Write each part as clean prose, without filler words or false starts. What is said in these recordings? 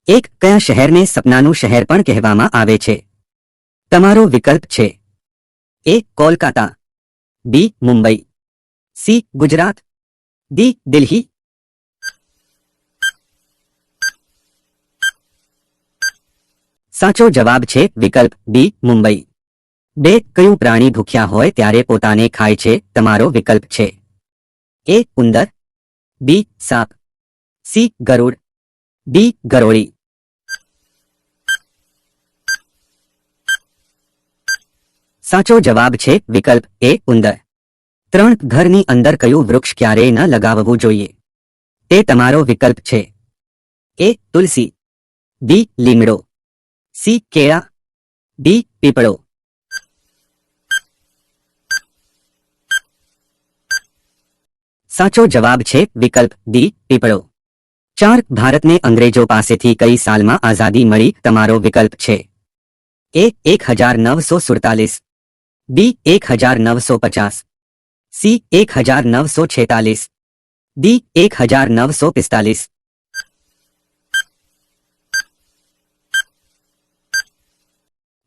એક કયા શહેરને સપનાનું શહેર પણ કહેવામાં આવે છે? તમારો વિકલ્પ છે એ કોલકાતા, બી મુંબઈ, સી ગુજરાત, ડી દિલ્હી. સાચો જવાબ છે વિકલ્પ બી મુંબઈ. બે કયું પ્રાણી ભૂખ્યા હોય ત્યારે પોતાને ખાય છે? તમારો વિકલ્પ છે એ ઉંદર, બી સાપ, સી ગરુડ, ડી ગરોળી. સાચો જવાબ છે વિકલ્પ એ ઉંદર. ત્રણ ઘરની અંદર કયું વૃક્ષ ક્યારેય ન લગાવવું જોઈએ? તે તમારો વિકલ્પ છે એ તુલસી, બી લીમડો, સી કેળા, ડી પીપળો. સાચો જવાબ છે વિકલ્પ ડી પીપળો. ચાર ભારતને અંગ્રેજો પાસેથી કઈ સાલમાં આઝાદી મળી? તમારો વિકલ્પ છે એ 1947, બી 1950, સી 1946, ડી 1945.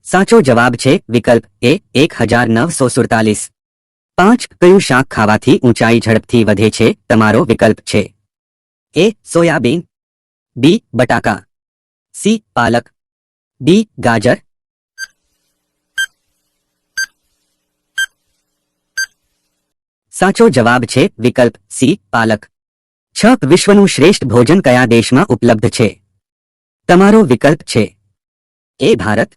સાચો જવાબ છે વિકલ્પ એ 1947. પાંચ કયું શાક ખાવાથી ઊંચાઈ ઝડપથી વધે છે? તમારો વિકલ્પ છે એ સોયાબીન, બી બટાકા, સી પાલક, ડી ગાજર. સાચો જવાબ છે વિકલ્પ સી પાલક. છ વિશ્વનું શ્રેષ્ઠ ભોજન કયા દેશમાં ઉપલબ્ધ છે? તમારો વિકલ્પ છે A Bharat,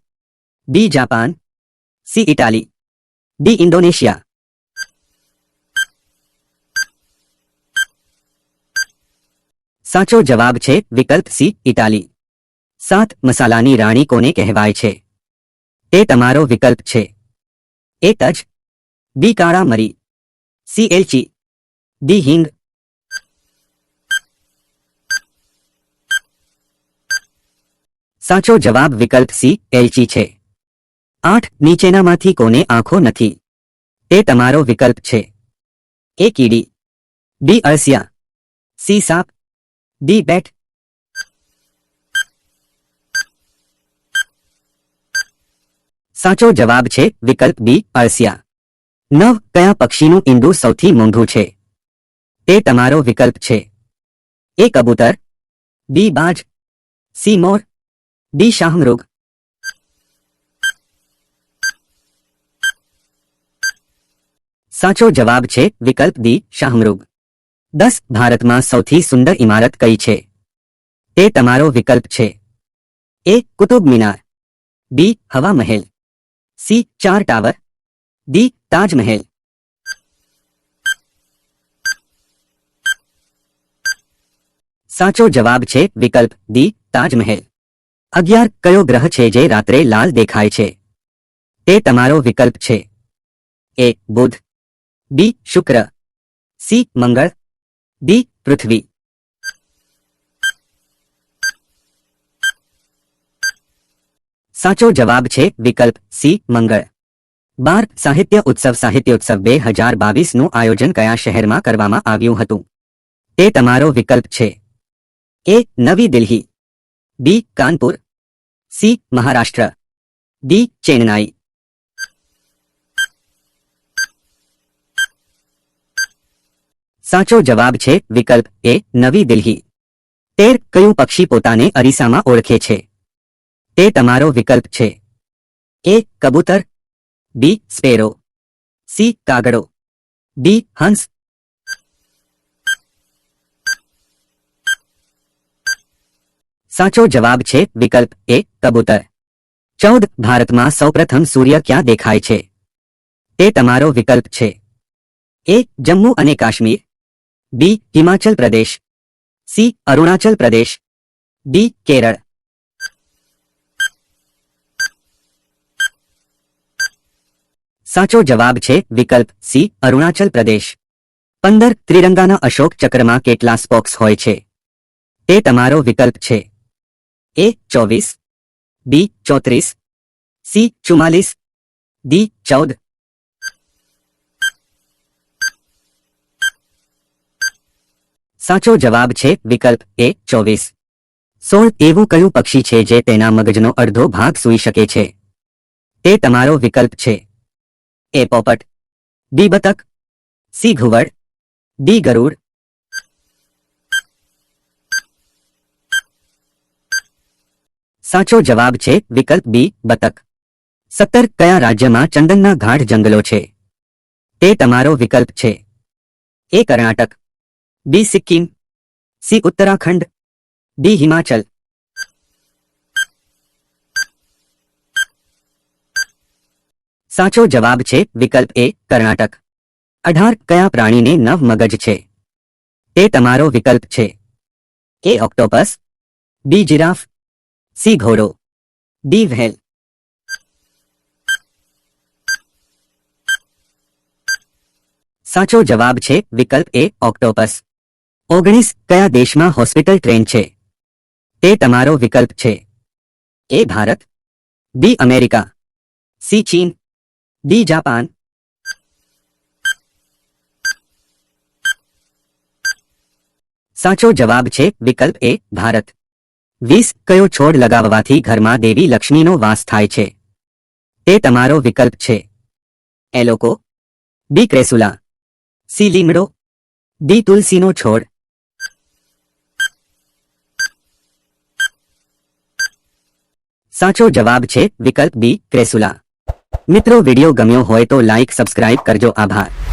B Japan, C Italy, D Indonesia. સાચો જવાબ છે વિકલ્પ સી ઇટાલી. સાત મસાલાની રાણી કોને કહેવાય છે? તે તમારો વિકલ્પ છે એ તજ, બી કાળા મરી, સી એલચી, ડી હિંગ. સાચો જવાબ વિકલ્પ સી એલચી છે. આઠ નીચેનામાંથી કોને આંખો નથી? તે તમારો વિકલ્પ છે એ કીડી, બી અળસિયા, સી સાપ, ડી બેટ. સાચો જવાબ છે વિકલ્પ બી અળસિયા. નવ કયા પક્ષીનું ઈંડું સૌથી મોંઘું છે? તે તમારો વિકલ્પ છે એ કબૂતર, બી બાજ, સી મોર, ડી શાહમૃગ. સાચો જવાબ છે વિકલ્પ ડી શાહમૃગ. 10 ભારતમાં સૌથી સુંદર ઇમારત કઈ છે? તે તમારો વિકલ્પ છે એ કુતુબ મિનાર, બી હવા મહેલ, સી 4 ટાવર, ડી તાજમહેલ. સાચો જવાબ છે વિકલ્પ ડી તાજમહેલ. 11 કયો ગ્રહ છે જે રાત્રે લાલ દેખાય છે? તે તમારો વિકલ્પ છે એ બુધ, બી શુક્ર, સી મંગળ, ડી પૃથ્વી. સાચો જવાબ છે વિકલ્પ સી મંગળ. 12 સાહિત્ય ઉત્સવ 2022નું આયોજન કયા શહેરમાં કરવામાં આવ્યું હતું? તે તમારો વિકલ્પ છે એ નવી દિલ્હી, બી કાનપુર, સી મહારાષ્ટ્ર, ડી ચેન્નાઈ. સાચો જવાબ છે વિકલ્પ એ નવી દિલ્હી. 13 કયું પક્ષી પોતાને અરીસામાં ઓળખે છે? તે તમારો વિકલ્પ છે એ કબૂતર, બી સ્પેરો, સી કાગડો, ડી હંસ. સાચો જવાબ છે વિકલ્પ એ કબૂતર. 14 ભારતમાં સૌપ્રથમ સૂર્ય ક્યાં દેખાય છે? તે તમારો વિકલ્પ છે એ જમ્મુ અને કાશ્મીર, બી હિમાચલ પ્રદેશ, સી અરુણાચલ પ્રદેશ, ડી કેરળ. સાચો જવાબ છે વિકલ્પ સી અરુણાચલ પ્રદેશ. 15 ત્રિરંગાના અશોક ચક્રમાં કેટલા સ્પોક્સ હોય છે? તે તમારો વિકલ્પ છે એ 24, બી 34, સી 44, ડી 14. સાચો જવાબ છે વિકલ્પ એ 24. 16 એવું કયું પક્ષી છે જે તેના મગજનો અડધો ભાગ સૂઈ શકે છે? તે તમારો વિકલ્પ છે. એ પોપટ, બી બતક, સી ઘુવડ, ડી ગરુડ. સાચો જવાબ છે વિકલ્પ બી બતક. 17 કયા રાજ્યમાં ચંદનના ગાઢ જંગલો છે? તે તમારો વિકલ્પ છે. એ કર્ણાટક, બી સિક્કિમ, સી ઉત્તરાખંડ, ડી હિમાચલ. સાચો જવાબ છે વિકલ્પ એ કર્ણાટક. 18 કયા પ્રાણીને 9 મગજ છે? તે તમારો વિકલ્પ છે. એ ઓક્ટોપસ, બી જીરાફ, સી ઘોડો, ડી વ્હેલ. સાચો જવાબ છે વિકલ્પ એ ઓક્ટોપસ. 19 કયા દેશમાં હોસ્પિટલ ટ્રેન છે? તે તમારો વિકલ્પ છે. A Bharat, B America, C ચીન, ડી જાપાન. સાચો જવાબ છે વિકલ્પ એ ભારત. 20 કયો છોડ લગાવવાથી ઘરમાં દેવી લક્ષ્મીનો વાસ થાય છે? તે તમારો વિકલ્પ છે. એ લોકો, બી ક્રેસુલા, સી લીમડો, ડી તુલસીનો છોડ. સાચો જવાબ છે વિકલ્પ બી ક્રેસુલા. મિત્રો વિડિયો ગમ્યો હોય તો લાઈક સબસ્ક્રાઇબ કરજો. આભાર.